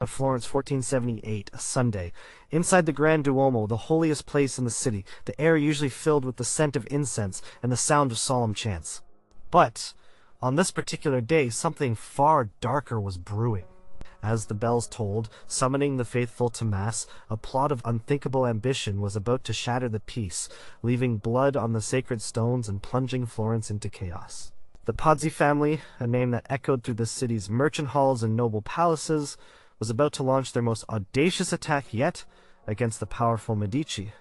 of Florence, 1478, a Sunday. Inside the Grand Duomo, the holiest place in the city, the air usually filled with the scent of incense and the sound of solemn chants. But on this particular day, something far darker was brewing. As the bells tolled, summoning the faithful to Mass, a plot of unthinkable ambition was about to shatter the peace, leaving blood on the sacred stones and plunging Florence into chaos. The Pazzi family, a name that echoed through the city's merchant halls and noble palaces, was about to launch their most audacious attack yet against the powerful Medici.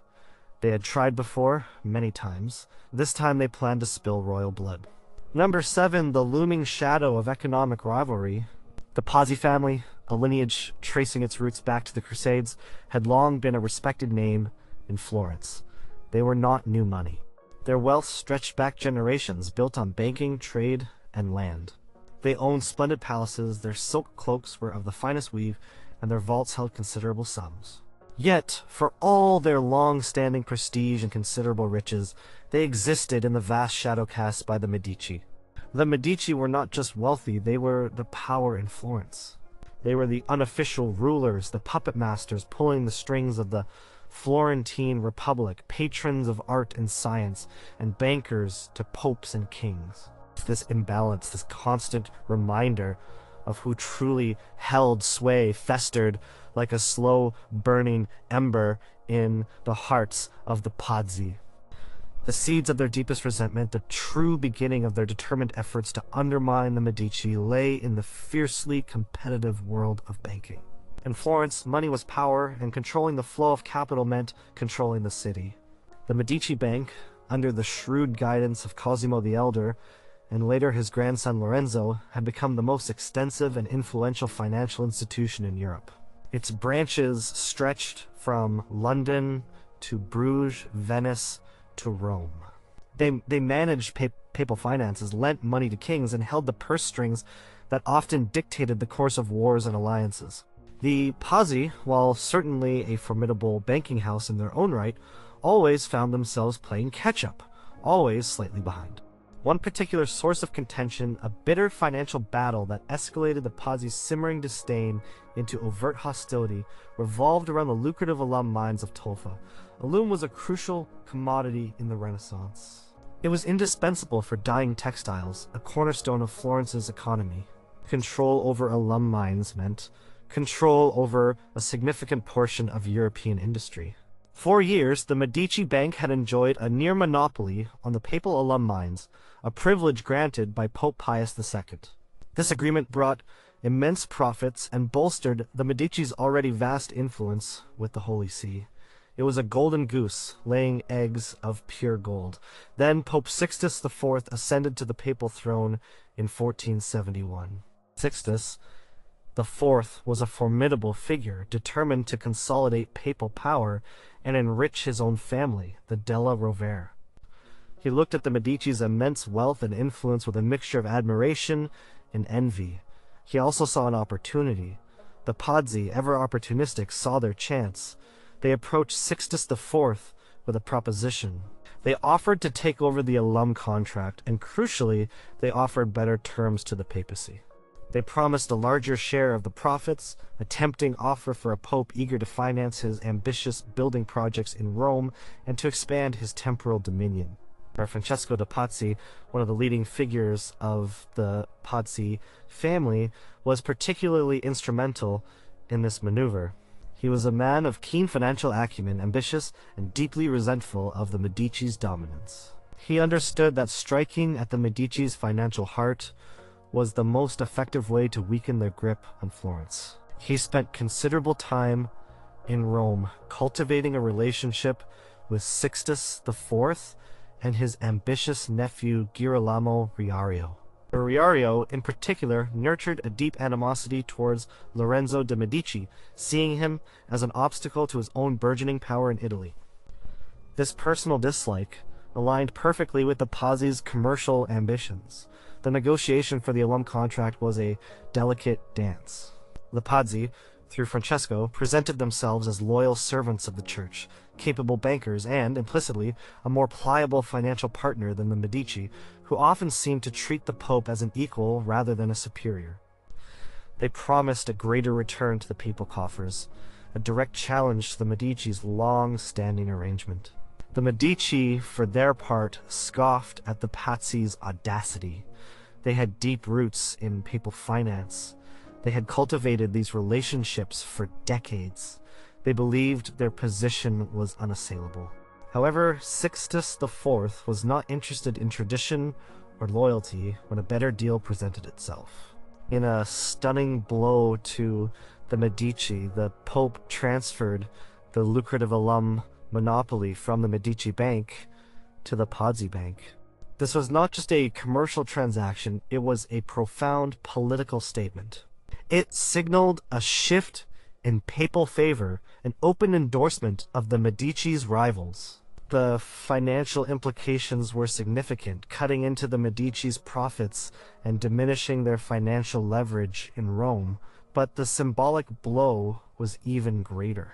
They had tried before, many times. This time they planned to spill royal blood. Number 7, the looming shadow of economic rivalry. The Pazzi family, a lineage tracing its roots back to the Crusades, had long been a respected name in Florence. They were not new money. Their wealth stretched back generations, built on banking, trade, and land. They owned splendid palaces, their silk cloaks were of the finest weave, and their vaults held considerable sums. Yet, for all their long-standing prestige and considerable riches, they existed in the vast shadow cast by the Medici. The Medici were not just wealthy, they were the power in Florence. They were the unofficial rulers, the puppet masters pulling the strings of the Florentine Republic, patrons of art and science, and bankers to popes and kings. This imbalance, this constant reminder of who truly held sway, festered like a slow-burning ember in the hearts of the Pazzi. The seeds of their deepest resentment, the true beginning of their determined efforts to undermine the Medici, lay in the fiercely competitive world of banking. In Florence, money was power, and controlling the flow of capital meant controlling the city. The Medici Bank, under the shrewd guidance of Cosimo the Elder, and later his grandson Lorenzo, had become the most extensive and influential financial institution in Europe. Its branches stretched from London to Bruges, Venice, to Rome. They managed papal finances, lent money to kings, and held the purse strings that often dictated the course of wars and alliances. The Pazzi, while certainly a formidable banking house in their own right, always found themselves playing catch-up, always slightly behind. One particular source of contention, a bitter financial battle that escalated the Pazzi's simmering disdain into overt hostility, revolved around the lucrative alum mines of Tolfa. Alum was a crucial commodity in the Renaissance. It was indispensable for dyeing textiles, a cornerstone of Florence's economy. Control over alum mines meant control over a significant portion of European industry. For years, the Medici Bank had enjoyed a near monopoly on the papal alum mines, a privilege granted by Pope Pius II. This agreement brought immense profits and bolstered the Medici's already vast influence with the Holy See. It was a golden goose, laying eggs of pure gold. Then Pope Sixtus IV ascended to the papal throne in 1471. Sixtus IV was a formidable figure, determined to consolidate papal power and enrich his own family, the Della Rovere. He looked at the Medici's immense wealth and influence with a mixture of admiration and envy. He also saw an opportunity. The Pazzi, ever opportunistic, saw their chance. They approached Sixtus IV with a proposition. They offered to take over the alum contract, and crucially, they offered better terms to the papacy. They promised a larger share of the profits, a tempting offer for a pope eager to finance his ambitious building projects in Rome and to expand his temporal dominion. Francesco de Pazzi, one of the leading figures of the Pazzi family, was particularly instrumental in this maneuver. He was a man of keen financial acumen, ambitious, and deeply resentful of the Medici's dominance. He understood that striking at the Medici's financial heart was the most effective way to weaken their grip on Florence. He spent considerable time in Rome, cultivating a relationship with Sixtus IV and his ambitious nephew Girolamo Riario. Riario, in particular, nurtured a deep animosity towards Lorenzo de' Medici, seeing him as an obstacle to his own burgeoning power in Italy. This personal dislike aligned perfectly with the Pazzi's commercial ambitions. The negotiation for the alum contract was a delicate dance. The Pazzi, through Francesco, presented themselves as loyal servants of the church, capable bankers, and, implicitly, a more pliable financial partner than the Medici, who often seemed to treat the Pope as an equal rather than a superior. They promised a greater return to the papal coffers, a direct challenge to the Medici's long-standing arrangement. The Medici, for their part, scoffed at the Pazzi's audacity. They had deep roots in papal finance. They had cultivated these relationships for decades. They believed their position was unassailable. However, Sixtus IV was not interested in tradition or loyalty when a better deal presented itself. In a stunning blow to the Medici, the Pope transferred the lucrative alum monopoly from the Medici Bank to the Pazzi Bank. This was not just a commercial transaction, it was a profound political statement. It signaled a shift in papal favor, an open endorsement of the Medici's rivals. The financial implications were significant, cutting into the Medici's profits and diminishing their financial leverage in Rome, but the symbolic blow was even greater.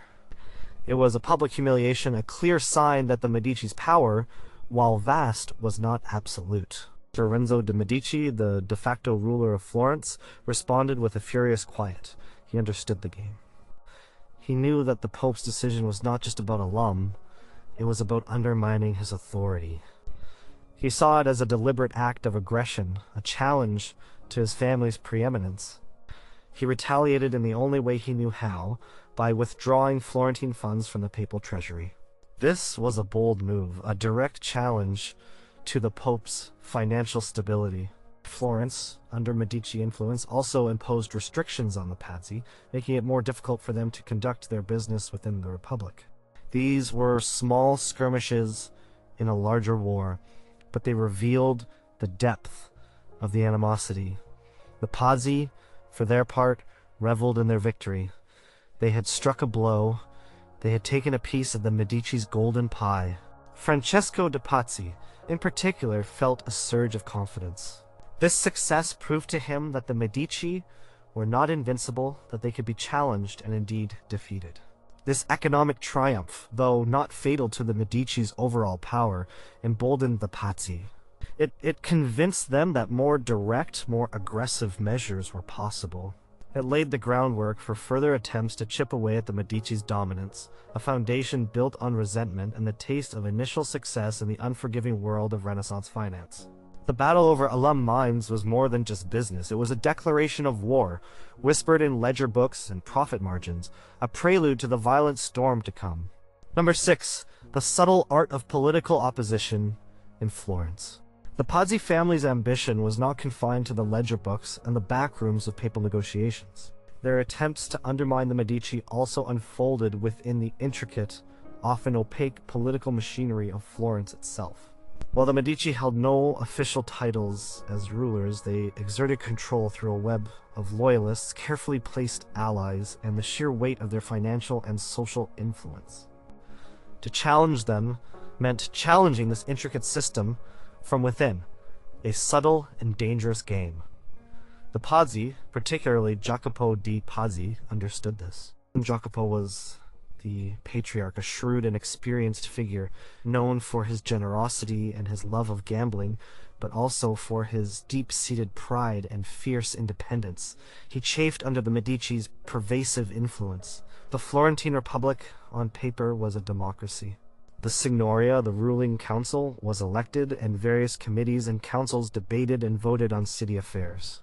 It was a public humiliation, a clear sign that the Medici's power, while vast, was not absolute. Lorenzo de' Medici, the de facto ruler of Florence, responded with a furious quiet. He understood the game. He knew that the Pope's decision was not just about alum, it was about undermining his authority. He saw it as a deliberate act of aggression, a challenge to his family's preeminence. He retaliated in the only way he knew how, by withdrawing Florentine funds from the papal treasury. This was a bold move, a direct challenge to the Pope's financial stability. Florence, under Medici influence, also imposed restrictions on the Pazzi, making it more difficult for them to conduct their business within the Republic. These were small skirmishes in a larger war, but they revealed the depth of the animosity. The Pazzi, for their part, reveled in their victory. They had struck a blow. They had taken a piece of the Medici's golden pie. Francesco de' Pazzi, in particular, felt a surge of confidence. This success proved to him that the Medici were not invincible, that they could be challenged and indeed defeated. This economic triumph, though not fatal to the Medici's overall power, emboldened the Pazzi. It convinced them that more direct, more aggressive measures were possible. It laid the groundwork for further attempts to chip away at the Medici's dominance, a foundation built on resentment and the taste of initial success in the unforgiving world of Renaissance finance. The battle over alum mines was more than just business. It was a declaration of war, whispered in ledger books and profit margins, a prelude to the violent storm to come. Number 6. The subtle art of political opposition in Florence. The Pazzi family's ambition was not confined to the ledger books and the back rooms of papal negotiations. Their attempts to undermine the Medici also unfolded within the intricate, often opaque political machinery of Florence itself. While the Medici held no official titles as rulers, they exerted control through a web of loyalists, carefully placed allies, and the sheer weight of their financial and social influence. To challenge them meant challenging this intricate system from within, a subtle and dangerous game. The Pazzi, particularly Jacopo di Pazzi, understood this. Jacopo was the patriarch, a shrewd and experienced figure, known for his generosity and his love of gambling, but also for his deep-seated pride and fierce independence. He chafed under the Medici's pervasive influence. The Florentine Republic, on paper, was a democracy. The Signoria, the ruling council, was elected, and various committees and councils debated and voted on city affairs.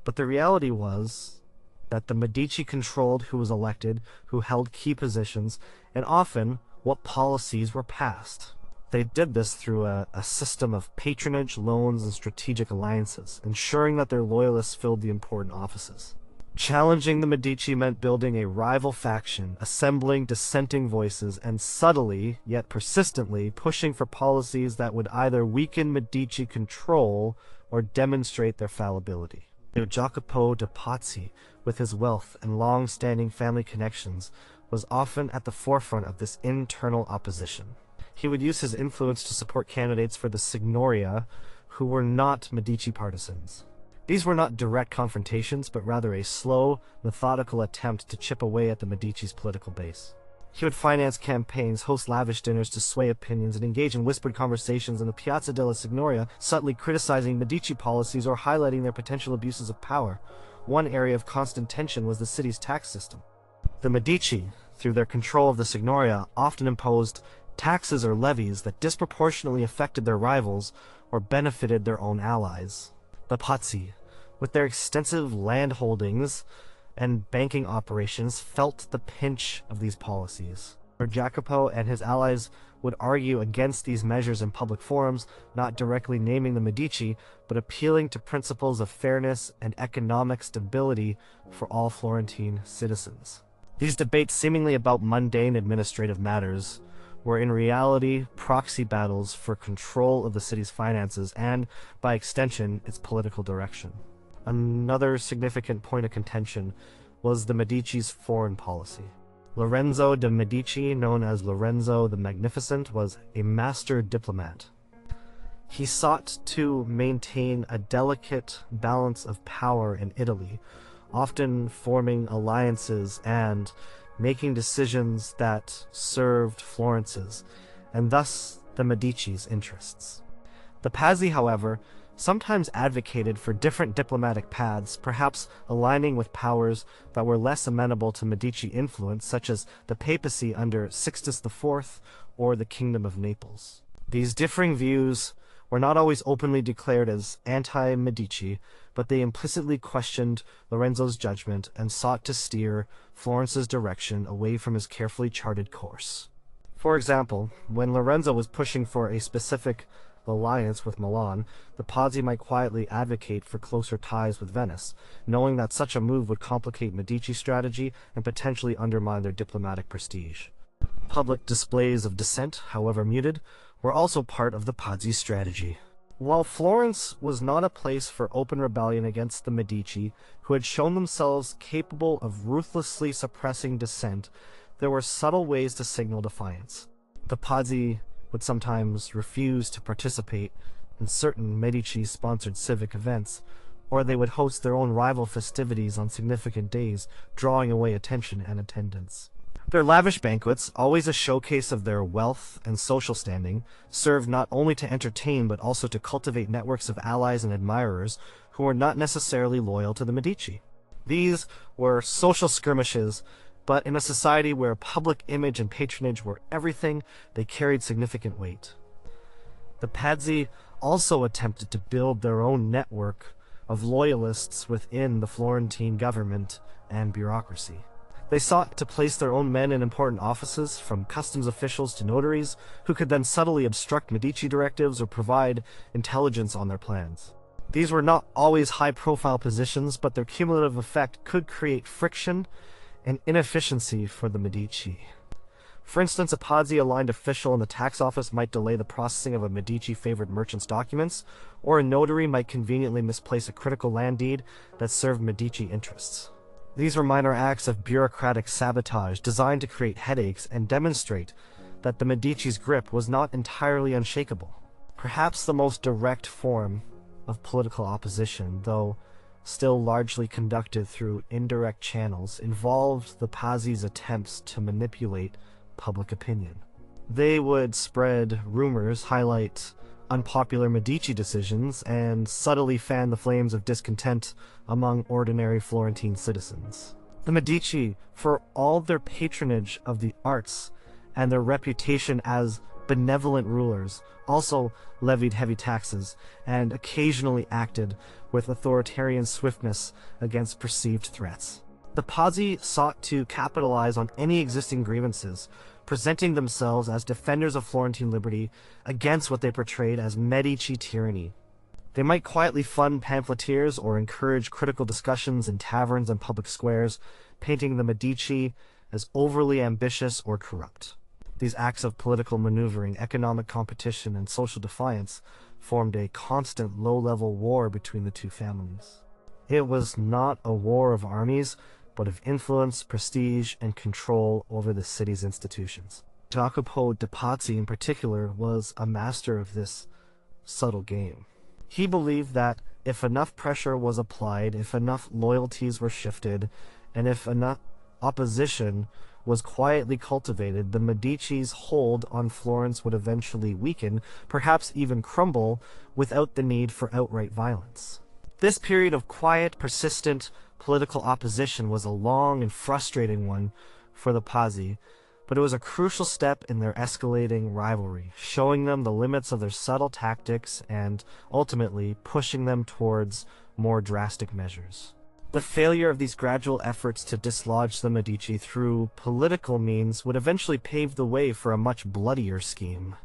But the reality was that the Medici controlled who was elected, who held key positions, and often what policies were passed. They did this through a system of patronage, loans, and strategic alliances, ensuring that their loyalists filled the important offices. Challenging the Medici meant building a rival faction, assembling dissenting voices, and subtly, yet persistently, pushing for policies that would either weaken Medici control or demonstrate their fallibility. Jacopo de' Pazzi, with his wealth and long-standing family connections, was often at the forefront of this internal opposition. He would use his influence to support candidates for the Signoria who were not Medici partisans. These were not direct confrontations, but rather a slow, methodical attempt to chip away at the Medici's political base. He would finance campaigns, host lavish dinners to sway opinions, and engage in whispered conversations in the Piazza della Signoria, subtly criticizing Medici policies or highlighting their potential abuses of power. One area of constant tension was the city's tax system. The Medici, through their control of the Signoria, often imposed taxes or levies that disproportionately affected their rivals or benefited their own allies. The Pazzi, with their extensive land holdings and banking operations, felt the pinch of these policies. Jacopo and his allies would argue against these measures in public forums, not directly naming the Medici, but appealing to principles of fairness and economic stability for all Florentine citizens. These debates, seemingly about mundane administrative matters, were in reality proxy battles for control of the city's finances and, by extension, its political direction. Another significant point of contention was the Medici's foreign policy. Lorenzo de' Medici, known as Lorenzo the Magnificent, was a master diplomat. He sought to maintain a delicate balance of power in Italy, often forming alliances and making decisions that served Florence's, and thus the Medici's interests. The Pazzi, however, sometimes advocated for different diplomatic paths, perhaps aligning with powers that were less amenable to Medici influence, such as the papacy under Sixtus IV or the Kingdom of Naples. These differing views were not always openly declared as anti-Medici, but they implicitly questioned Lorenzo's judgment and sought to steer Florence's direction away from his carefully charted course. For example, when Lorenzo was pushing for a specific alliance with Milan, the Pazzi might quietly advocate for closer ties with Venice, knowing that such a move would complicate Medici's strategy and potentially undermine their diplomatic prestige. Public displays of dissent, however muted, were also part of the Pazzi's strategy. While Florence was not a place for open rebellion against the Medici, who had shown themselves capable of ruthlessly suppressing dissent, there were subtle ways to signal defiance. The Pazzi would sometimes refuse to participate in certain Medici-sponsored civic events, or they would host their own rival festivities on significant days, drawing away attention and attendance. Their lavish banquets, always a showcase of their wealth and social standing, served not only to entertain but also to cultivate networks of allies and admirers who were not necessarily loyal to the Medici. These were social skirmishes, but in a society where public image and patronage were everything, they carried significant weight. The Pazzi also attempted to build their own network of loyalists within the Florentine government and bureaucracy. They sought to place their own men in important offices, from customs officials to notaries, who could then subtly obstruct Medici directives or provide intelligence on their plans. These were not always high-profile positions, but their cumulative effect could create friction and inefficiency for the Medici. For instance, a Pazzi-aligned official in the tax office might delay the processing of a Medici-favored merchant's documents, or a notary might conveniently misplace a critical land deed that served Medici interests. These were minor acts of bureaucratic sabotage designed to create headaches and demonstrate that the Medici's grip was not entirely unshakable. Perhaps the most direct form of political opposition, though still largely conducted through indirect channels, involved the Pazzi's attempts to manipulate public opinion. They would spread rumors, highlight unpopular Medici decisions, and subtly fan the flames of discontent among ordinary Florentine citizens. The Medici, for all their patronage of the arts and their reputation as benevolent rulers, also levied heavy taxes and occasionally acted with authoritarian swiftness against perceived threats. The Pazzi sought to capitalize on any existing grievances, presenting themselves as defenders of Florentine liberty against what they portrayed as Medici tyranny. They might quietly fund pamphleteers or encourage critical discussions in taverns and public squares, painting the Medici as overly ambitious or corrupt. These acts of political maneuvering, economic competition, and social defiance formed a constant low-level war between the two families. It was not a war of armies, but of influence, prestige, and control over the city's institutions. Jacopo de' Pazzi, in particular, was a master of this subtle game. He believed that if enough pressure was applied, if enough loyalties were shifted, and if enough opposition was quietly cultivated, the Medici's hold on Florence would eventually weaken, perhaps even crumble, without the need for outright violence. This period of quiet, persistent political opposition was a long and frustrating one for the Pazzi, but it was a crucial step in their escalating rivalry, showing them the limits of their subtle tactics and, ultimately, pushing them towards more drastic measures. The failure of these gradual efforts to dislodge the Medici through political means would eventually pave the way for a much bloodier scheme.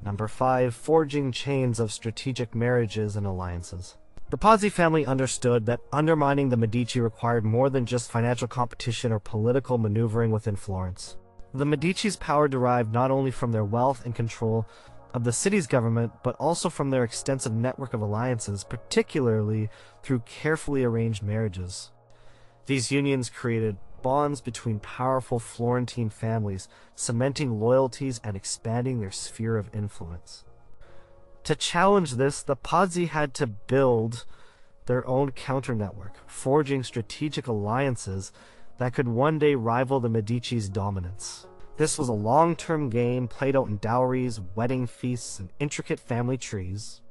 Number 5. Forging chains of strategic marriages and alliances. The Pazzi family understood that undermining the Medici required more than just financial competition or political maneuvering within Florence. The Medici's power derived not only from their wealth and control of the city's government, but also from their extensive network of alliances, particularly through carefully arranged marriages. These unions created bonds between powerful Florentine families, cementing loyalties and expanding their sphere of influence. To challenge this, the Pazzi had to build their own counter-network, forging strategic alliances that could one day rival the Medici's dominance. This was a long-term game played out in dowries, wedding feasts, and intricate family trees.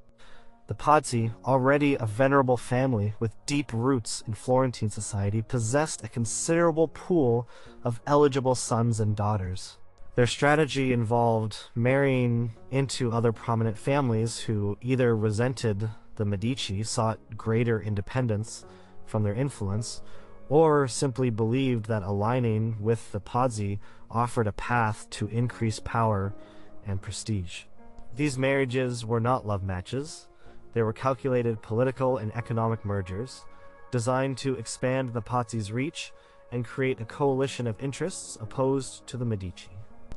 The Pazzi, already a venerable family with deep roots in Florentine society, possessed a considerable pool of eligible sons and daughters. Their strategy involved marrying into other prominent families who either resented the Medici, sought greater independence from their influence, or simply believed that aligning with the Pazzi offered a path to increased power and prestige. These marriages were not love matches. They were calculated political and economic mergers, designed to expand the Pazzi's reach and create a coalition of interests opposed to the Medici.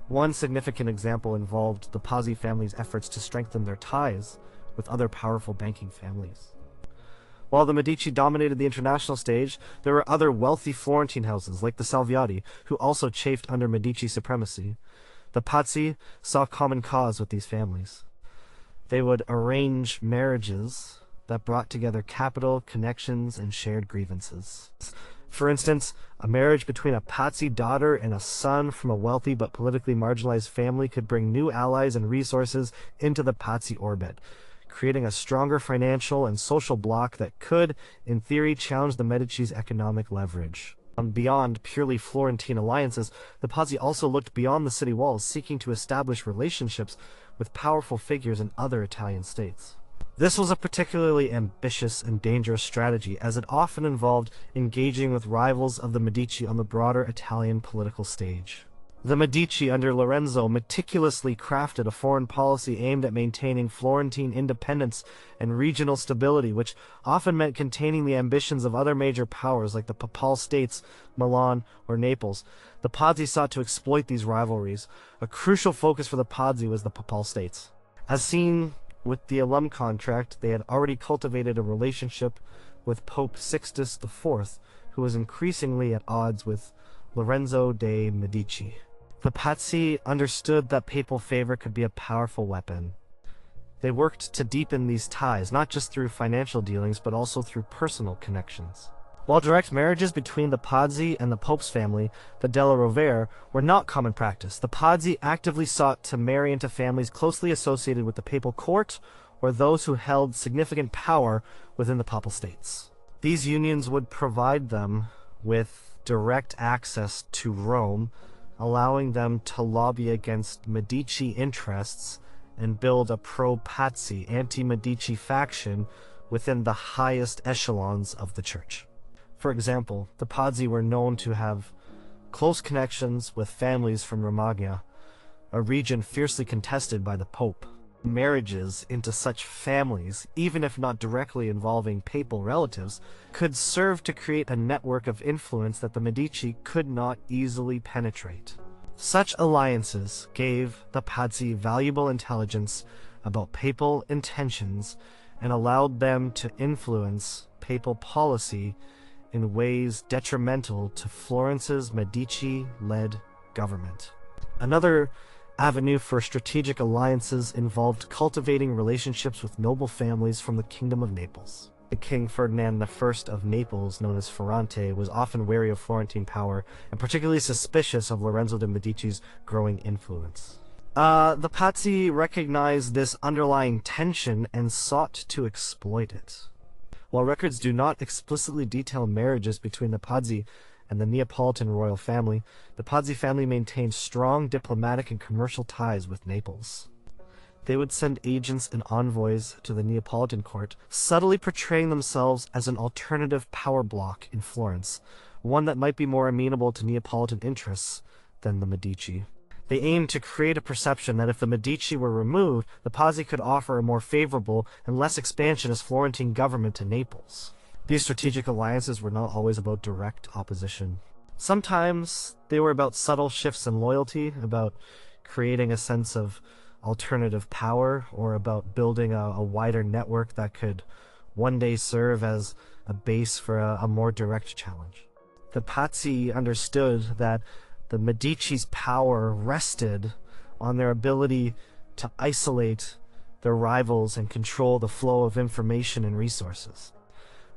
One significant example involved the Pazzi family's efforts to strengthen their ties with other powerful banking families. While the Medici dominated the international stage, there were other wealthy Florentine houses, like the Salviati, who also chafed under Medici supremacy. The Pazzi saw common cause with these families. They would arrange marriages that brought together capital, connections, and shared grievances. For instance, a marriage between a Pazzi daughter and a son from a wealthy but politically marginalized family could bring new allies and resources into the Pazzi orbit, creating a stronger financial and social bloc that could, in theory, challenge the Medici's economic leverage. Beyond purely Florentine alliances, the Pazzi also looked beyond the city walls, seeking to establish relationships with powerful figures in other Italian states. This was a particularly ambitious and dangerous strategy, as it often involved engaging with rivals of the Medici on the broader Italian political stage. The Medici under Lorenzo meticulously crafted a foreign policy aimed at maintaining Florentine independence and regional stability, which often meant containing the ambitions of other major powers like the papal states, Milan, or Naples. The Pazzi sought to exploit these rivalries. A crucial focus for the Pazzi was the papal states. As seen with the alum contract, they had already cultivated a relationship with Pope Sixtus IV, who was increasingly at odds with Lorenzo de' Medici. The Pazzi understood that papal favor could be a powerful weapon. They worked to deepen these ties, not just through financial dealings, but also through personal connections. While direct marriages between the Pazzi and the Pope's family, the Della Rovere, were not common practice, the Pazzi actively sought to marry into families closely associated with the papal court or those who held significant power within the papal states. These unions would provide them with direct access to Rome, allowing them to lobby against Medici interests and build a pro-Pazzi, anti-Medici faction within the highest echelons of the church. For example, the Pazzi were known to have close connections with families from Romagna, a region fiercely contested by the Pope. Marriages into such families, even if not directly involving papal relatives, could serve to create a network of influence that the Medici could not easily penetrate. Such alliances gave the Pazzi valuable intelligence about papal intentions and allowed them to influence papal policy in ways detrimental to Florence's Medici-led government. Another avenue for strategic alliances involved cultivating relationships with noble families from the Kingdom of Naples. King Ferdinand I of Naples, known as Ferrante, was often wary of Florentine power and particularly suspicious of Lorenzo de' Medici's growing influence. The Pazzi recognized this underlying tension and sought to exploit it. While records do not explicitly detail marriages between the Pazzi and the Neapolitan royal family, the Pazzi family maintained strong diplomatic and commercial ties with Naples. They would send agents and envoys to the Neapolitan court, subtly portraying themselves as an alternative power bloc in Florence, one that might be more amenable to Neapolitan interests than the Medici. They aimed to create a perception that if the Medici were removed, the Pazzi could offer a more favorable and less expansionist Florentine government to Naples. These strategic alliances were not always about direct opposition. Sometimes they were about subtle shifts in loyalty, about creating a sense of alternative power, or about building a wider network that could one day serve as a base for a more direct challenge. The Pazzi understood that the Medici's power rested on their ability to isolate their rivals and control the flow of information and resources.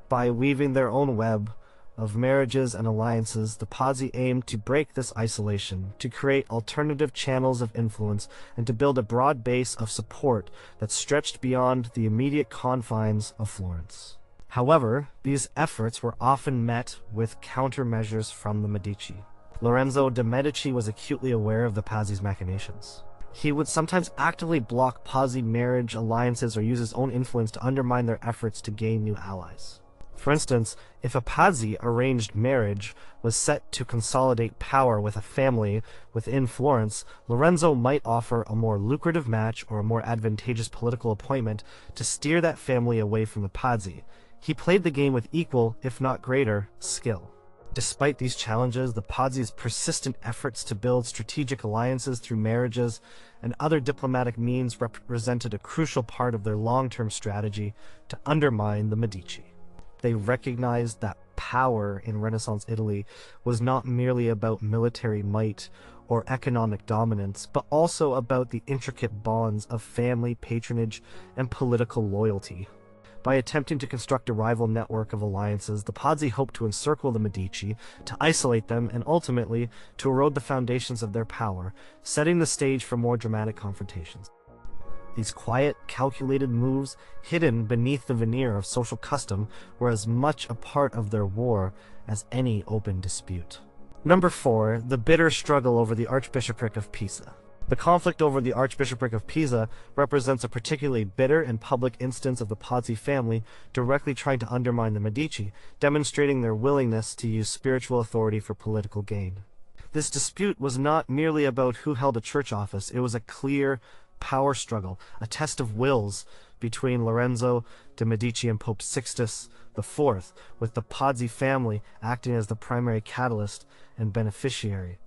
By weaving their own web of marriages and alliances, the Pazzi aimed to break this isolation, to create alternative channels of influence, and to build a broad base of support that stretched beyond the immediate confines of Florence. However, these efforts were often met with countermeasures from the Medici. Lorenzo de' Medici was acutely aware of the Pazzi's machinations. He would sometimes actively block Pazzi marriage alliances or use his own influence to undermine their efforts to gain new allies. For instance, if a Pazzi arranged marriage was set to consolidate power with a family within Florence, Lorenzo might offer a more lucrative match or a more advantageous political appointment to steer that family away from the Pazzi. He played the game with equal, if not greater, skill. Despite these challenges, the Pazzi's persistent efforts to build strategic alliances through marriages and other diplomatic means represented a crucial part of their long-term strategy to undermine the Medici. They recognized that power in Renaissance Italy was not merely about military might or economic dominance, but also about the intricate bonds of family, patronage, and political loyalty. By attempting to construct a rival network of alliances, the Pazzi hoped to encircle the Medici, to isolate them, and ultimately to erode the foundations of their power, setting the stage for more dramatic confrontations. These quiet, calculated moves, hidden beneath the veneer of social custom, were as much a part of their war as any open dispute. Number 4. The bitter struggle over the Archbishopric of Pisa. The conflict over the Archbishopric of Pisa represents a particularly bitter and public instance of the Pazzi family directly trying to undermine the Medici, demonstrating their willingness to use spiritual authority for political gain. This dispute was not merely about who held a church office, it was a clear power struggle, a test of wills between Lorenzo de' Medici and Pope Sixtus IV, with the Pazzi family acting as the primary catalyst and beneficiary.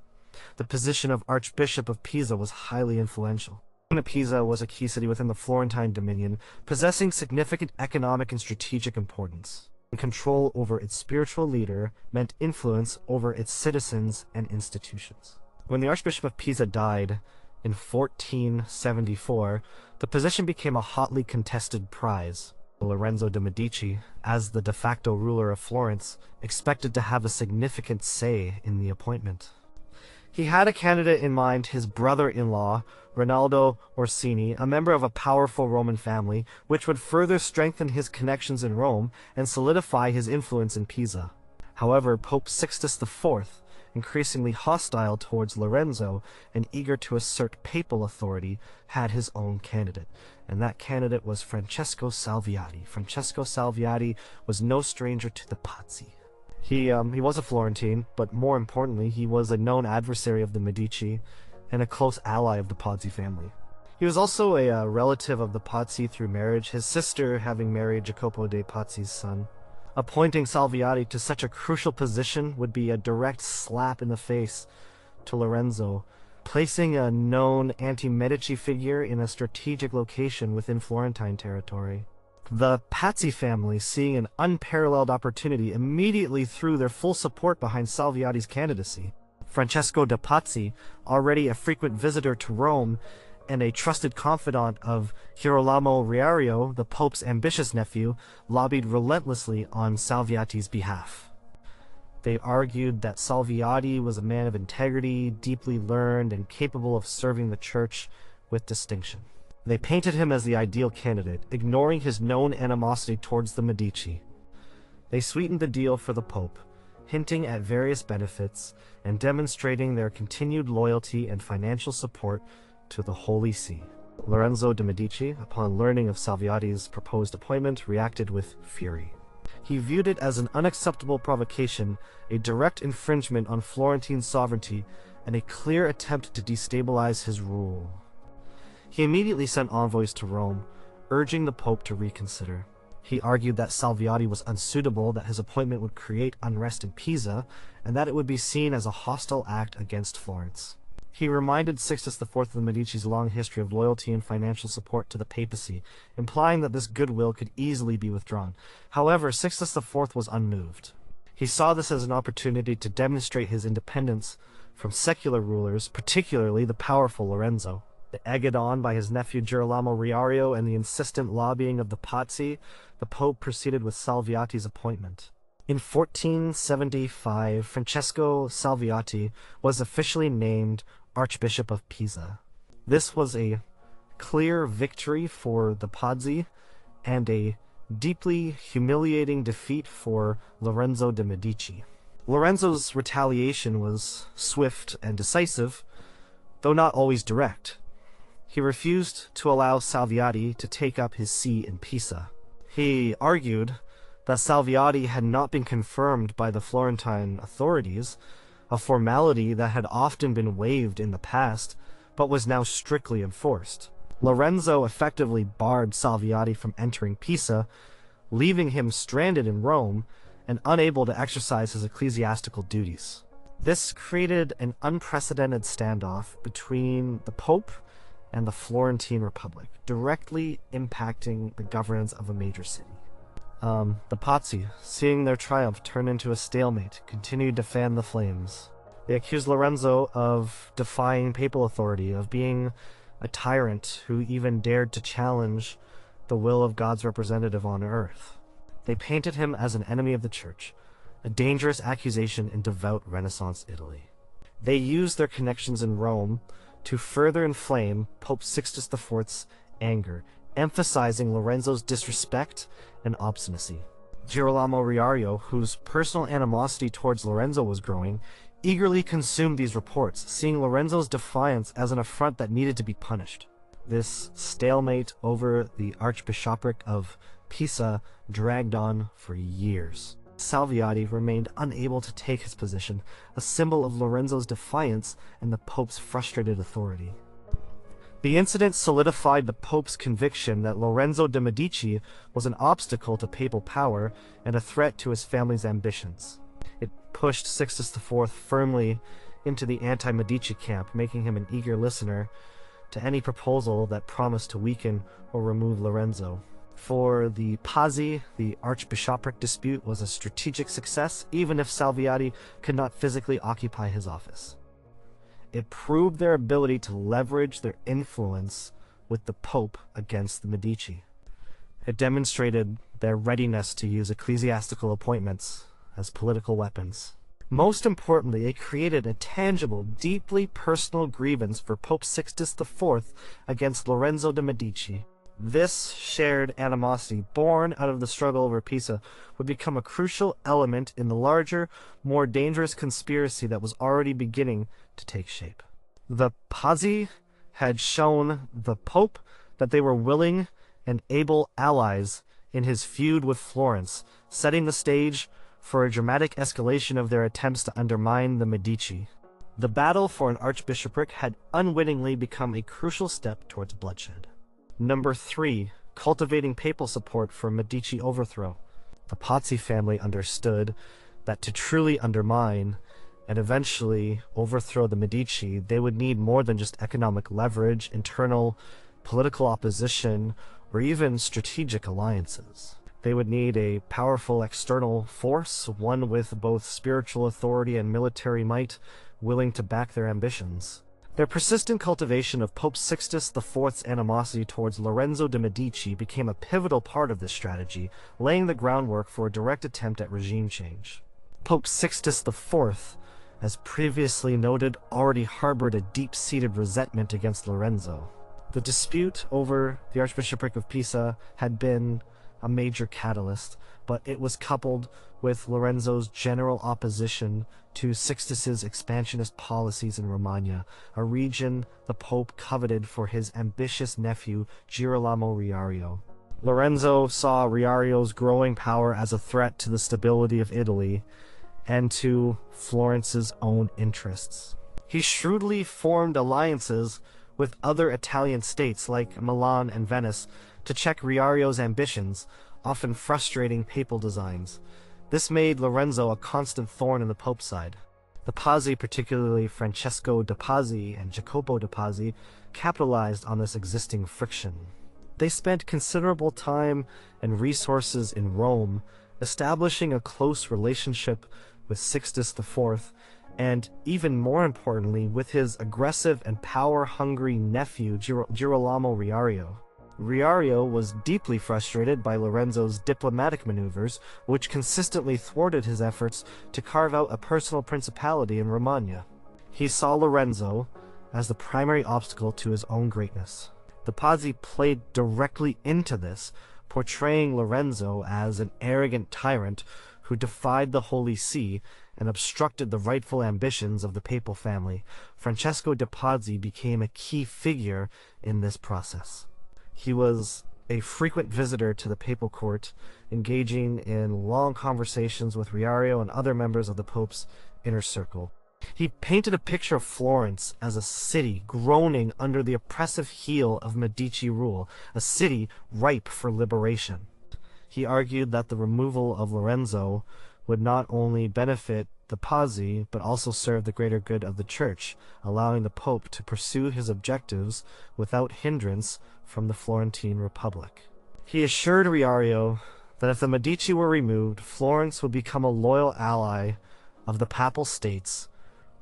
The position of Archbishop of Pisa was highly influential. Pisa was a key city within the Florentine dominion, possessing significant economic and strategic importance. Control over its spiritual leader meant influence over its citizens and institutions. When the Archbishop of Pisa died in 1474, the position became a hotly contested prize. Lorenzo de' Medici, as the de facto ruler of Florence, expected to have a significant say in the appointment. He had a candidate in mind, his brother-in-law, Rinaldo Orsini, a member of a powerful Roman family, which would further strengthen his connections in Rome and solidify his influence in Pisa. However, Pope Sixtus IV, increasingly hostile towards Lorenzo and eager to assert papal authority, had his own candidate, and that candidate was Francesco Salviati. Francesco Salviati was no stranger to the Pazzi. He was a Florentine, but more importantly, he was a known adversary of the Medici and a close ally of the Pazzi family. He was also a relative of the Pazzi through marriage, his sister having married Jacopo de' Pazzi's son. Appointing Salviati to such a crucial position would be a direct slap in the face to Lorenzo, placing a known anti-Medici figure in a strategic location within Florentine territory. The Pazzi family, seeing an unparalleled opportunity, immediately threw their full support behind Salviati's candidacy. Francesco de' Pazzi, already a frequent visitor to Rome and a trusted confidant of Girolamo Riario, the Pope's ambitious nephew, lobbied relentlessly on Salviati's behalf. They argued that Salviati was a man of integrity, deeply learned, and capable of serving the church with distinction. They painted him as the ideal candidate, ignoring his known animosity towards the Medici. They sweetened the deal for the Pope, hinting at various benefits and demonstrating their continued loyalty and financial support to the Holy See. Lorenzo de' Medici, upon learning of Salviati's proposed appointment, reacted with fury. He viewed it as an unacceptable provocation, a direct infringement on Florentine sovereignty, and a clear attempt to destabilize his rule. He immediately sent envoys to Rome, urging the Pope to reconsider. He argued that Salviati was unsuitable, that his appointment would create unrest in Pisa, and that it would be seen as a hostile act against Florence. He reminded Sixtus IV of the Medici's long history of loyalty and financial support to the papacy, implying that this goodwill could easily be withdrawn. However, Sixtus IV was unmoved. He saw this as an opportunity to demonstrate his independence from secular rulers, particularly the powerful Lorenzo. Egged on by his nephew Girolamo Riario and the insistent lobbying of the Pazzi, the Pope proceeded with Salviati's appointment. In 1475, Francesco Salviati was officially named Archbishop of Pisa. This was a clear victory for the Pazzi and a deeply humiliating defeat for Lorenzo de' Medici. Lorenzo's retaliation was swift and decisive, though not always direct. He refused to allow Salviati to take up his see in Pisa. He argued that Salviati had not been confirmed by the Florentine authorities, a formality that had often been waived in the past, but was now strictly enforced. Lorenzo effectively barred Salviati from entering Pisa, leaving him stranded in Rome and unable to exercise his ecclesiastical duties. This created an unprecedented standoff between the Pope and the Florentine Republic, directly impacting the governance of a major city. The Pazzi, seeing their triumph turn into a stalemate, continued to fan the flames. They accused Lorenzo of defying papal authority, of being a tyrant who even dared to challenge the will of God's representative on earth. They painted him as an enemy of the Church, a dangerous accusation in devout Renaissance Italy. They used their connections in Rome to further inflame Pope Sixtus IV's anger, emphasizing Lorenzo's disrespect and obstinacy. Girolamo Riario, whose personal animosity towards Lorenzo was growing, eagerly consumed these reports, seeing Lorenzo's defiance as an affront that needed to be punished. This stalemate over the Archbishopric of Pisa dragged on for years. Salviati remained unable to take his position, a symbol of Lorenzo's defiance and the Pope's frustrated authority. The incident solidified the Pope's conviction that Lorenzo de' Medici was an obstacle to papal power and a threat to his family's ambitions. It pushed Sixtus IV firmly into the anti-Medici camp, making him an eager listener to any proposal that promised to weaken or remove Lorenzo. For the Pazzi, the archbishopric dispute was a strategic success, even if Salviati could not physically occupy his office. It proved their ability to leverage their influence with the Pope against the Medici. It demonstrated their readiness to use ecclesiastical appointments as political weapons. Most importantly, it created a tangible, deeply personal grievance for Pope Sixtus IV against Lorenzo de' Medici. This shared animosity, born out of the struggle over Pisa, would become a crucial element in the larger, more dangerous conspiracy that was already beginning to take shape. The Pazzi had shown the Pope that they were willing and able allies in his feud with Florence, setting the stage for a dramatic escalation of their attempts to undermine the Medici. The battle for an archbishopric had unwittingly become a crucial step towards bloodshed. Number 3. Cultivating papal support for Medici overthrow. The Pazzi family understood that to truly undermine and eventually overthrow the Medici, they would need more than just economic leverage, internal political opposition, or even strategic alliances. They would need a powerful external force, one with both spiritual authority and military might, willing to back their ambitions. Their persistent cultivation of Pope Sixtus IV's animosity towards Lorenzo de' Medici became a pivotal part of this strategy, laying the groundwork for a direct attempt at regime change. Pope Sixtus IV, as previously noted, already harbored a deep-seated resentment against Lorenzo. The dispute over the Archbishopric of Pisa had been a major catalyst, but it was coupled with Lorenzo's general opposition to Sixtus's expansionist policies in Romagna, a region the Pope coveted for his ambitious nephew Girolamo Riario. Lorenzo saw Riario's growing power as a threat to the stability of Italy and to Florence's own interests. He shrewdly formed alliances with other Italian states like Milan and Venice to check Riario's ambitions, often frustrating papal designs. This made Lorenzo a constant thorn in the Pope's side. The Pazzi, particularly Francesco de Pazzi and Jacopo de Pazzi, capitalized on this existing friction. They spent considerable time and resources in Rome, establishing a close relationship with Sixtus IV, and even more importantly, with his aggressive and power-hungry nephew Girolamo Riario. Riario was deeply frustrated by Lorenzo's diplomatic maneuvers, which consistently thwarted his efforts to carve out a personal principality in Romagna. He saw Lorenzo as the primary obstacle to his own greatness. The Pazzi played directly into this, portraying Lorenzo as an arrogant tyrant who defied the Holy See and obstructed the rightful ambitions of the papal family. Francesco de Pazzi became a key figure in this process. He was a frequent visitor to the papal court, engaging in long conversations with Riario and other members of the Pope's inner circle. He painted a picture of Florence as a city groaning under the oppressive heel of Medici rule, a city ripe for liberation. He argued that the removal of Lorenzo would not only benefit the Pazzi, but also serve the greater good of the Church, allowing the Pope to pursue his objectives without hindrance from the Florentine Republic. He assured Riario that if the Medici were removed, Florence would become a loyal ally of the Papal States,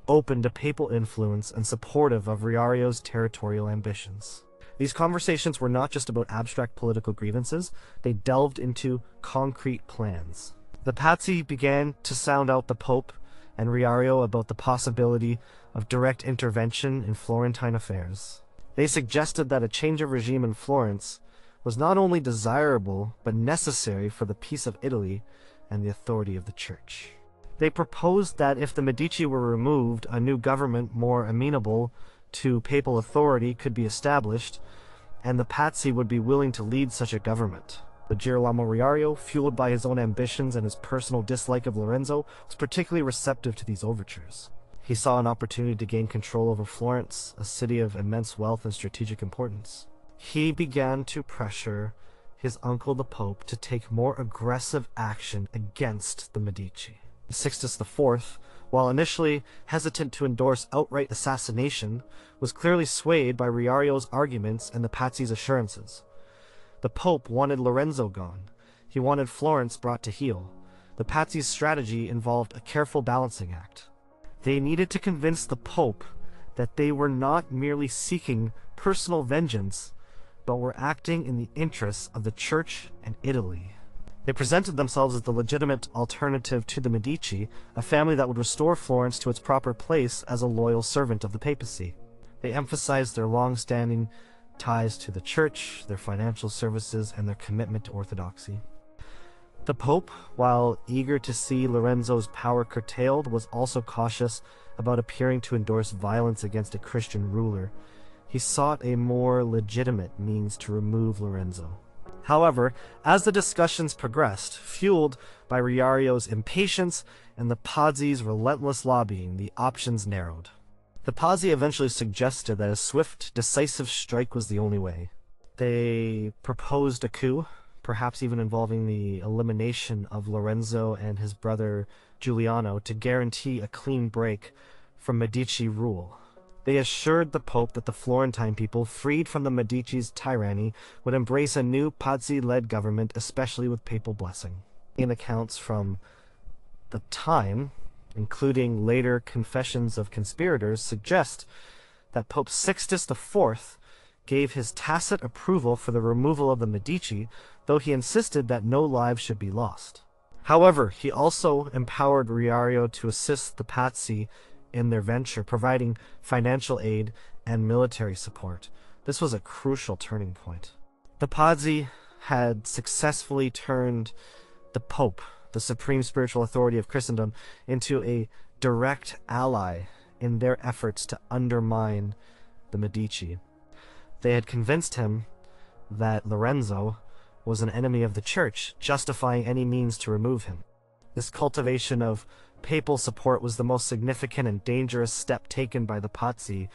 open to papal influence and supportive of Riario's territorial ambitions. These conversations were not just about abstract political grievances, they delved into concrete plans. The Pazzi began to sound out the Pope and Riario about the possibility of direct intervention in Florentine affairs. They suggested that a change of regime in Florence was not only desirable, but necessary for the peace of Italy and the authority of the Church. They proposed that if the Medici were removed, a new government more amenable to papal authority could be established, and the Pazzi would be willing to lead such a government. But Girolamo Riario, fueled by his own ambitions and his personal dislike of Lorenzo, was particularly receptive to these overtures. He saw an opportunity to gain control over Florence, a city of immense wealth and strategic importance. He began to pressure his uncle the Pope to take more aggressive action against the Medici. Sixtus IV, while initially hesitant to endorse outright assassination, was clearly swayed by Riario's arguments and the Pazzi's assurances. The Pope wanted Lorenzo gone. He wanted Florence brought to heel. The Pazzi's strategy involved a careful balancing act. They needed to convince the Pope that they were not merely seeking personal vengeance, but were acting in the interests of the Church and Italy. They presented themselves as the legitimate alternative to the Medici, a family that would restore Florence to its proper place as a loyal servant of the papacy. They emphasized their long-standing ties to the Church, their financial services, and their commitment to orthodoxy. The Pope, while eager to see Lorenzo's power curtailed, was also cautious about appearing to endorse violence against a Christian ruler. He sought a more legitimate means to remove Lorenzo. However, as the discussions progressed, fueled by Riario's impatience and the Pazzi's relentless lobbying, the options narrowed. The Pazzi eventually suggested that a swift, decisive strike was the only way. They proposed a coup, perhaps even involving the elimination of Lorenzo and his brother Giuliano to guarantee a clean break from Medici rule. They assured the Pope that the Florentine people, freed from the Medici's tyranny, would embrace a new Pazzi-led government, especially with papal blessing. In accounts from the time, including later confessions of conspirators, suggest that Pope Sixtus IV gave his tacit approval for the removal of the Medici, though he insisted that no lives should be lost. However, he also empowered Riario to assist the Pazzi in their venture, providing financial aid and military support. This was a crucial turning point. The Pazzi had successfully turned the Pope, the supreme spiritual authority of Christendom, into a direct ally in their efforts to undermine the Medici. They had convinced him that Lorenzo was an enemy of the church, justifying any means to remove him. This cultivation of papal support was the most significant and dangerous step taken by the Pazzi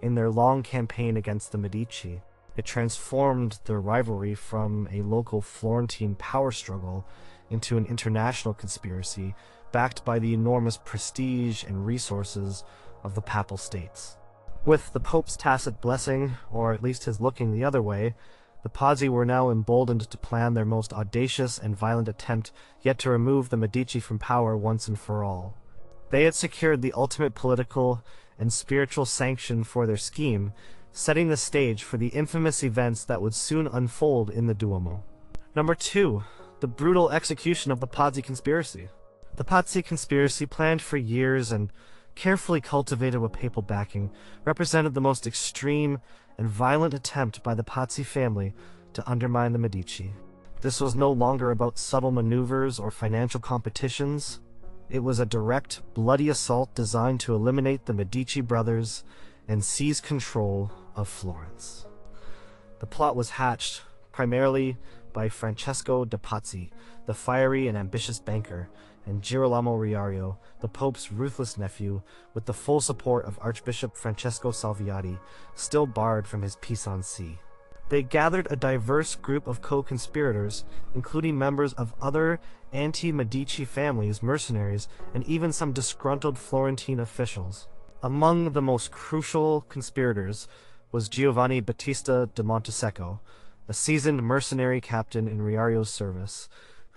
in their long campaign against the Medici. It transformed their rivalry from a local Florentine power struggle into an international conspiracy backed by the enormous prestige and resources of the Papal States. With the Pope's tacit blessing, or at least his looking the other way, the Pazzi were now emboldened to plan their most audacious and violent attempt yet to remove the Medici from power once and for all. They had secured the ultimate political and spiritual sanction for their scheme, setting the stage for the infamous events that would soon unfold in the Duomo. Number 2. The brutal execution of the Pazzi conspiracy. The Pazzi conspiracy, planned for years and carefully cultivated with papal backing, represented the most extreme and violent attempt by the Pazzi family to undermine the Medici. This was no longer about subtle maneuvers or financial competitions. It was a direct, bloody assault designed to eliminate the Medici brothers and seize control of Florence. The plot was hatched primarily by Francesco de Pazzi, the fiery and ambitious banker, and Girolamo Riario, the Pope's ruthless nephew, with the full support of Archbishop Francesco Salviati, still barred from his Pisa. They gathered a diverse group of co-conspirators, including members of other anti-Medici families, mercenaries, and even some disgruntled Florentine officials. Among the most crucial conspirators was Giovanni Battista de Montesecco, a seasoned mercenary captain in Riario's service,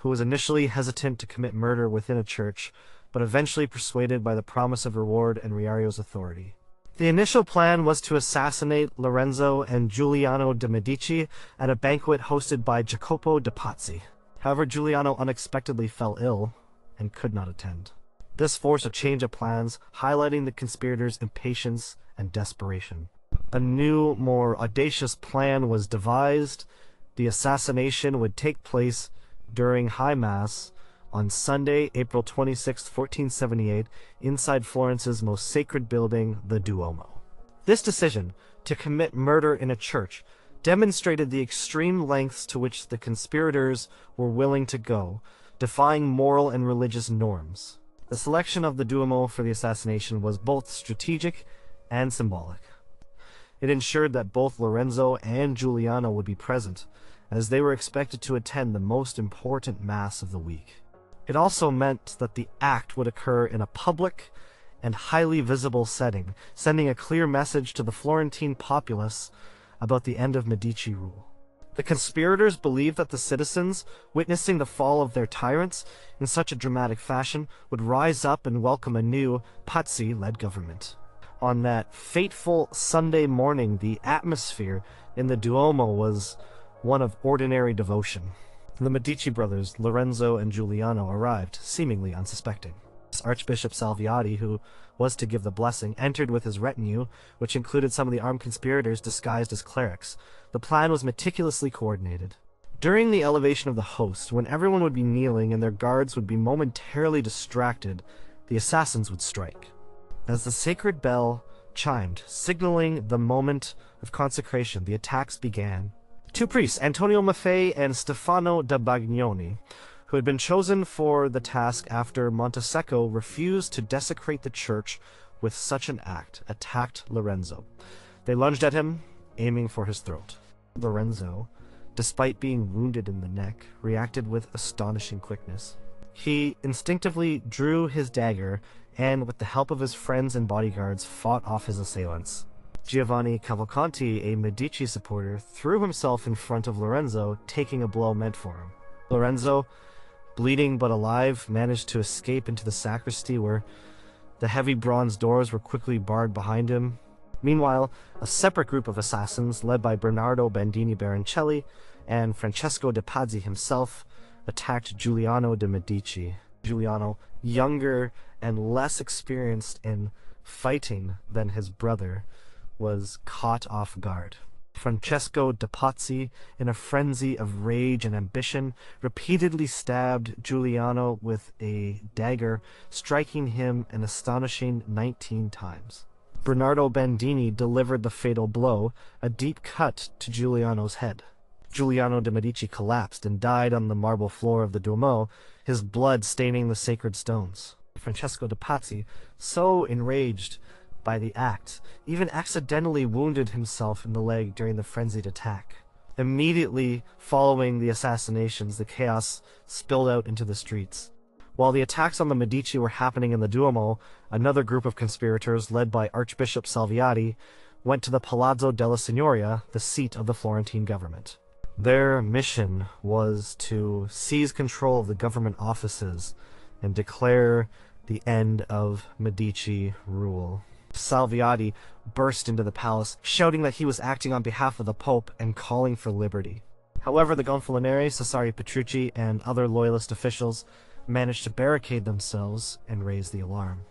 who was initially hesitant to commit murder within a church, but eventually persuaded by the promise of reward and Riario's authority. The initial plan was to assassinate Lorenzo and Giuliano de' Medici at a banquet hosted by Jacopo de Pazzi. However, Giuliano unexpectedly fell ill and could not attend. This forced a change of plans, highlighting the conspirators' impatience and desperation. A new, more audacious plan was devised. The assassination would take place during High Mass on Sunday, April 26, 1478, inside Florence's most sacred building, the Duomo. This decision to commit murder in a church demonstrated the extreme lengths to which the conspirators were willing to go, defying moral and religious norms. The selection of the Duomo for the assassination was both strategic and symbolic. It ensured that both Lorenzo and Giuliano would be present, as they were expected to attend the most important Mass of the week. It also meant that the act would occur in a public and highly visible setting, sending a clear message to the Florentine populace about the end of Medici rule. The conspirators believed that the citizens, witnessing the fall of their tyrants in such a dramatic fashion, would rise up and welcome a new Pazzi-led government. On that fateful Sunday morning, the atmosphere in the Duomo was one of ordinary devotion. The Medici brothers, Lorenzo and Giuliano, arrived, seemingly unsuspecting. Archbishop Salviati, who was to give the blessing, entered with his retinue, which included some of the armed conspirators disguised as clerics. The plan was meticulously coordinated. During the elevation of the host, when everyone would be kneeling and their guards would be momentarily distracted, the assassins would strike. As the sacred bell chimed, signaling the moment of consecration, the attacks began. Two priests, Antonio Maffei and Stefano da Bagnoni, who had been chosen for the task after Montesecco refused to desecrate the church with such an act, attacked Lorenzo. They lunged at him, aiming for his throat. Lorenzo, despite being wounded in the neck, reacted with astonishing quickness. He instinctively drew his dagger and, with the help of his friends and bodyguards, fought off his assailants. Giovanni Cavalcanti, a Medici supporter, threw himself in front of Lorenzo, taking a blow meant for him. Lorenzo, bleeding but alive, managed to escape into the sacristy, where the heavy bronze doors were quickly barred behind him. Meanwhile, a separate group of assassins, led by Bernardo Bandini Baroncelli and Francesco de Pazzi himself, attacked Giuliano de' Medici. Giuliano, younger and less experienced in fighting than his brother, was caught off guard. Francesco de Pazzi, in a frenzy of rage and ambition, repeatedly stabbed Giuliano with a dagger, striking him an astonishing 19 times. Bernardo Bandini delivered the fatal blow, a deep cut to Giuliano's head. Giuliano de' Medici collapsed and died on the marble floor of the Duomo, his blood staining the sacred stones. Francesco de' Pazzi, so enraged by the act, even accidentally wounded himself in the leg during the frenzied attack. Immediately following the assassinations, the chaos spilled out into the streets. While the attacks on the Medici were happening in the Duomo, another group of conspirators, led by Archbishop Salviati, went to the Palazzo della Signoria, the seat of the Florentine government. Their mission was to seize control of the government offices and declare the end of Medici rule. Salviati burst into the palace, shouting that he was acting on behalf of the Pope and calling for liberty. However, the Gonfalonieri, Cesare Petrucci, and other loyalist officials managed to barricade themselves and raise the alarm.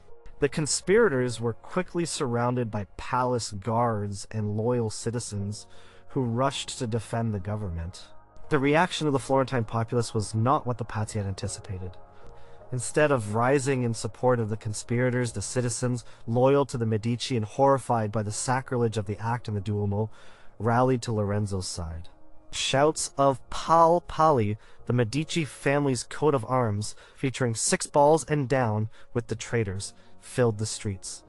The conspirators were quickly surrounded by palace guards and loyal citizens who rushed to defend the government. The reaction of the Florentine populace was not what the Pazzi had anticipated. Instead of rising in support of the conspirators, the citizens, loyal to the Medici and horrified by the sacrilege of the act in the Duomo, rallied to Lorenzo's side. Shouts of papal, the Medici family's coat of arms, featuring 6 balls and down with the traitors, filled the streets.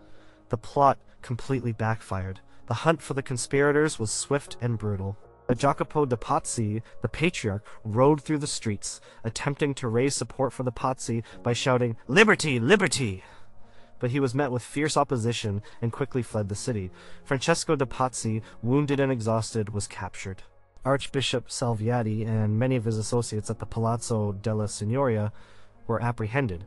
The plot completely backfired. The hunt for the conspirators was swift and brutal. Jacopo de Pazzi, the patriarch, rode through the streets, attempting to raise support for the Pazzi by shouting, "Liberty! Liberty!" But he was met with fierce opposition and quickly fled the city. Francesco de Pazzi, wounded and exhausted, was captured. Archbishop Salviati and many of his associates at the Palazzo della Signoria were apprehended.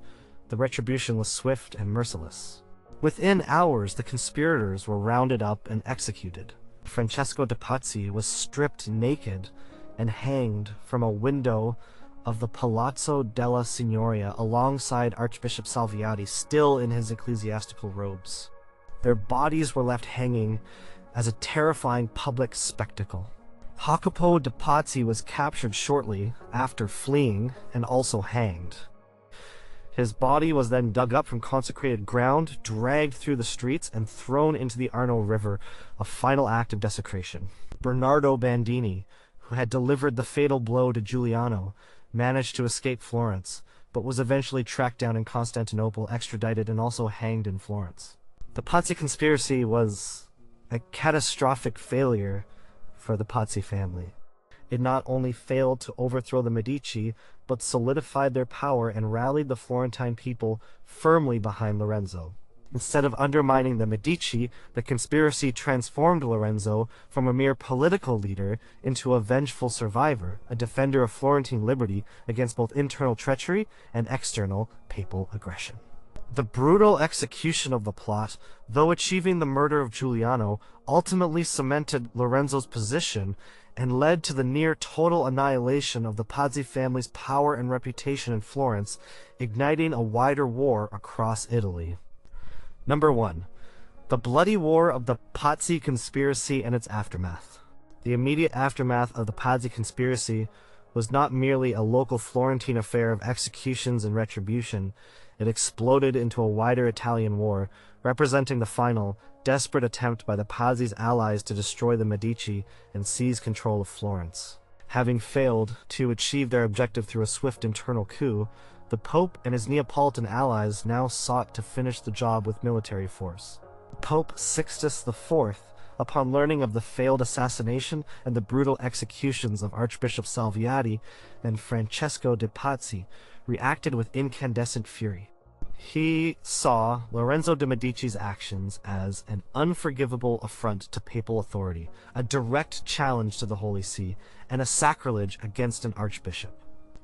The retribution was swift and merciless. Within hours, the conspirators were rounded up and executed. Francesco de Pazzi was stripped naked and hanged from a window of the Palazzo della Signoria alongside Archbishop Salviati, still in his ecclesiastical robes. Their bodies were left hanging as a terrifying public spectacle. Jacopo de Pazzi was captured shortly after fleeing and also hanged. His body was then dug up from consecrated ground, dragged through the streets, and thrown into the Arno River, a final act of desecration. Bernardo Bandini, who had delivered the fatal blow to Giuliano, managed to escape Florence, but was eventually tracked down in Constantinople, extradited, and also hanged in Florence. The Pazzi conspiracy was a catastrophic failure for the Pazzi family. It not only failed to overthrow the Medici, but solidified their power and rallied the Florentine people firmly behind Lorenzo. Instead of undermining the Medici, the conspiracy transformed Lorenzo from a mere political leader into a vengeful survivor, a defender of Florentine liberty against both internal treachery and external papal aggression. The brutal execution of the plot, though achieving the murder of Giuliano, ultimately cemented Lorenzo's position and led to the near-total annihilation of the Pazzi family's power and reputation in Florence, igniting a wider war across Italy. Number 1. The bloody war of the Pazzi conspiracy and its aftermath. The immediate aftermath of the Pazzi conspiracy was not merely a local Florentine affair of executions and retribution. It exploded into a wider Italian war, representing the final, desperate attempt by the Pazzi's allies to destroy the Medici and seize control of Florence. Having failed to achieve their objective through a swift internal coup, the Pope and his Neapolitan allies now sought to finish the job with military force. Pope Sixtus IV, upon learning of the failed assassination and the brutal executions of Archbishop Salviati and Francesco de Pazzi, reacted with incandescent fury. He saw Lorenzo de' Medici's actions as an unforgivable affront to papal authority, a direct challenge to the Holy See, and a sacrilege against an archbishop.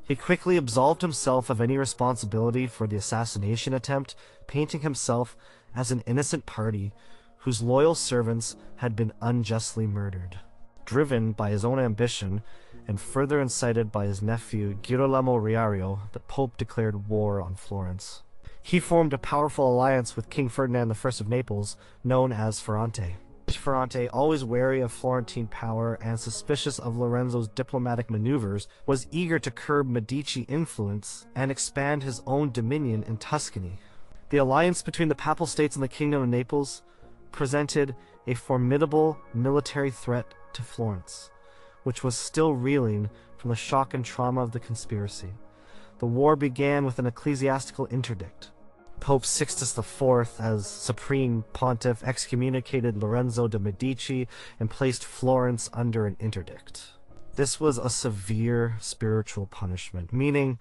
He quickly absolved himself of any responsibility for the assassination attempt, painting himself as an innocent party whose loyal servants had been unjustly murdered. Driven by his own ambition, and further incited by his nephew Girolamo Riario, the Pope declared war on Florence. He formed a powerful alliance with King Ferdinand I of Naples, known as Ferrante. Ferrante, always wary of Florentine power and suspicious of Lorenzo's diplomatic maneuvers, was eager to curb Medici influence and expand his own dominion in Tuscany. The alliance between the Papal States and the Kingdom of Naples presented a formidable military threat to Florence, which was still reeling from the shock and trauma of the conspiracy. The war began with an ecclesiastical interdict. Pope Sixtus IV, as supreme pontiff, excommunicated Lorenzo de' Medici and placed Florence under an interdict. This was a severe spiritual punishment, meaning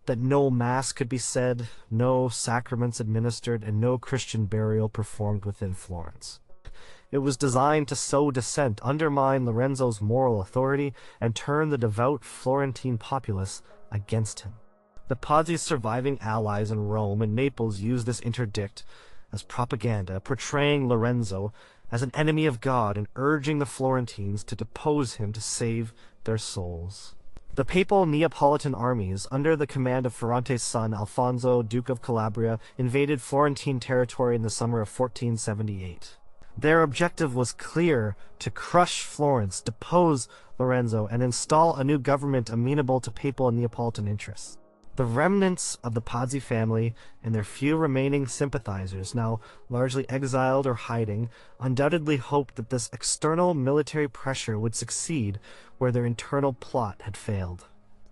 that no mass could be said, no sacraments administered, and no Christian burial performed within Florence. It was designed to sow dissent, undermine Lorenzo's moral authority, and turn the devout Florentine populace against him. The Pazzi's surviving allies in Rome and Naples used this interdict as propaganda, portraying Lorenzo as an enemy of God and urging the Florentines to depose him to save their souls. The papal Neapolitan armies, under the command of Ferrante's son Alfonso, Duke of Calabria, invaded Florentine territory in the summer of 1478. Their objective was clear: to crush Florence, depose Lorenzo, and install a new government amenable to papal and Neapolitan interests. The remnants of the Pazzi family and their few remaining sympathizers, now largely exiled or hiding, undoubtedly hoped that this external military pressure would succeed where their internal plot had failed.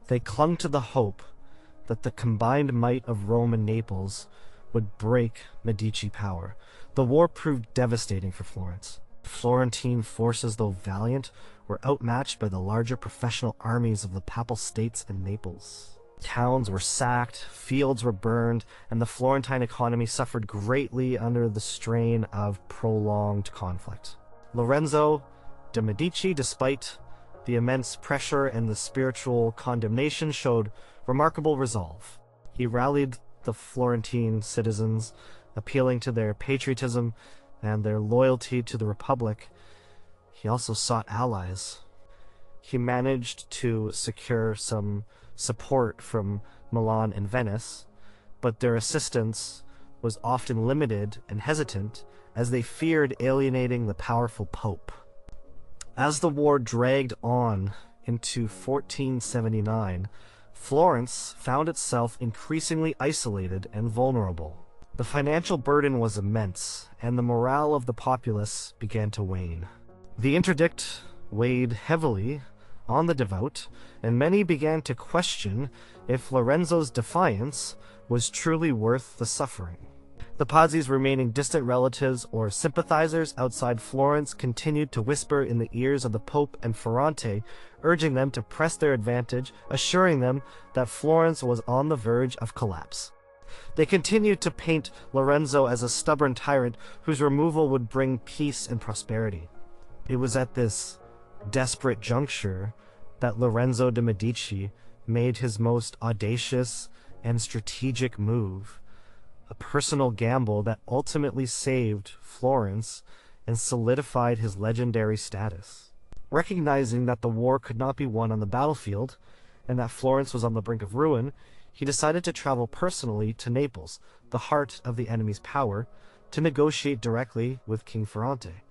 They clung to the hope that the combined might of Rome and Naples would break Medici power. The war proved devastating for Florence. Florentine forces, though valiant, were outmatched by the larger professional armies of the Papal States and Naples. Towns were sacked, fields were burned, and the Florentine economy suffered greatly under the strain of prolonged conflict. Lorenzo de' Medici, despite the immense pressure and the spiritual condemnation, showed remarkable resolve. He rallied the Florentine citizens, appealing to their patriotism and their loyalty to the Republic. He also sought allies. He managed to secure some support from Milan and Venice, but their assistance was often limited and hesitant, as they feared alienating the powerful Pope. As the war dragged on into 1479, Florence found itself increasingly isolated and vulnerable. The financial burden was immense, and the morale of the populace began to wane. The interdict weighed heavily on the devout, and many began to question if Lorenzo's defiance was truly worth the suffering. The Pazzi's remaining distant relatives or sympathizers outside Florence continued to whisper in the ears of the Pope and Ferrante, urging them to press their advantage, assuring them that Florence was on the verge of collapse. They continued to paint Lorenzo as a stubborn tyrant whose removal would bring peace and prosperity. It was at this desperate juncture that Lorenzo de' Medici made his most audacious and strategic move, a personal gamble that ultimately saved Florence and solidified his legendary status. Recognizing that the war could not be won on the battlefield and that Florence was on the brink of ruin, he decided to travel personally to Naples, the heart of the enemy's power, to negotiate directly with King Ferrante.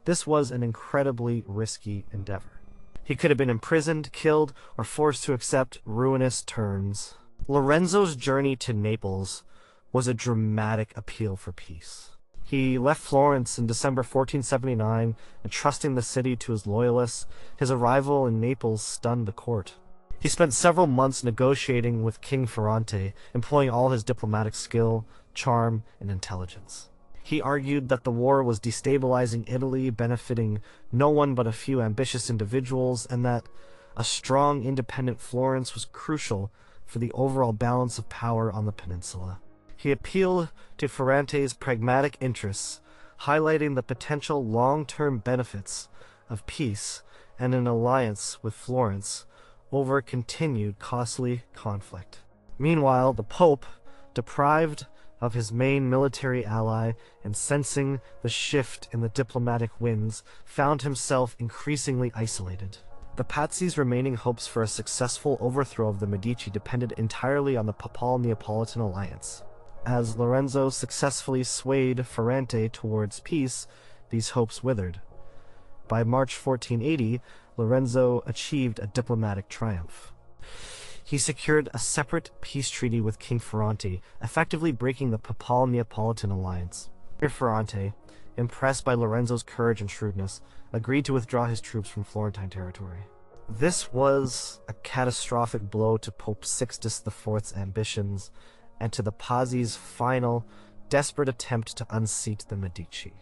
This was an incredibly risky endeavor. He could have been imprisoned, killed, or forced to accept ruinous terms. Lorenzo's journey to Naples was a dramatic appeal for peace. He left Florence in December 1479, entrusting the city to his loyalists. His arrival in Naples stunned the court. He spent several months negotiating with King Ferrante, employing all his diplomatic skill, charm, and intelligence. He argued that the war was destabilizing Italy, benefiting no one but a few ambitious individuals, and that a strong, independent Florence was crucial for the overall balance of power on the peninsula. He appealed to Ferrante's pragmatic interests, highlighting the potential long-term benefits of peace and an alliance with Florence over continued costly conflict. Meanwhile, the Pope, deprived of his main military ally and sensing the shift in the diplomatic winds, found himself increasingly isolated. The Pazzi's remaining hopes for a successful overthrow of the Medici depended entirely on the papal Neapolitan alliance. As Lorenzo successfully swayed Ferrante towards peace, these hopes withered. By March 1480, Lorenzo achieved a diplomatic triumph. He secured a separate peace treaty with King Ferrante, effectively breaking the papal Neapolitan alliance. Ferrante, impressed by Lorenzo's courage and shrewdness, agreed to withdraw his troops from Florentine territory. This was a catastrophic blow to Pope Sixtus IV's ambitions and to the Pazzi's final, desperate attempt to unseat the Medici.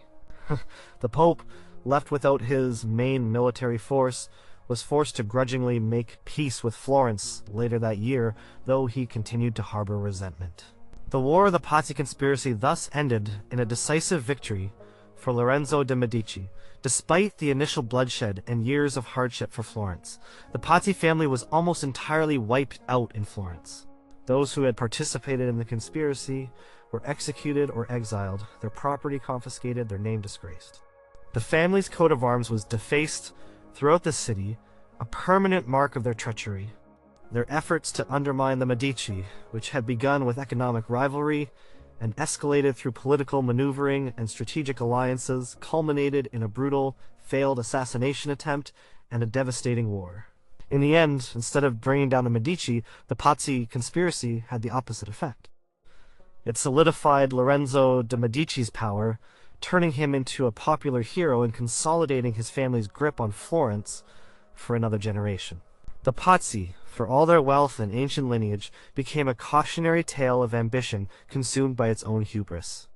The Pope, left without his main military force, was forced to grudgingly make peace with Florence later that year, though he continued to harbor resentment. The War of the Pazzi conspiracy thus ended in a decisive victory for Lorenzo de' Medici. Despite the initial bloodshed and years of hardship for Florence, the Pazzi family was almost entirely wiped out in Florence. Those who had participated in the conspiracy were executed or exiled, their property confiscated, their name disgraced. The family's coat of arms was defaced throughout the city, a permanent mark of their treachery. Their efforts to undermine the Medici, which had begun with economic rivalry and escalated through political maneuvering and strategic alliances, culminated in a brutal, failed assassination attempt and a devastating war. In the end, instead of bringing down the Medici, the Pazzi conspiracy had the opposite effect. It solidified Lorenzo de' Medici's power, turning him into a popular hero and consolidating his family's grip on Florence for another generation. The Pazzi, for all their wealth and ancient lineage, became a cautionary tale of ambition consumed by its own hubris.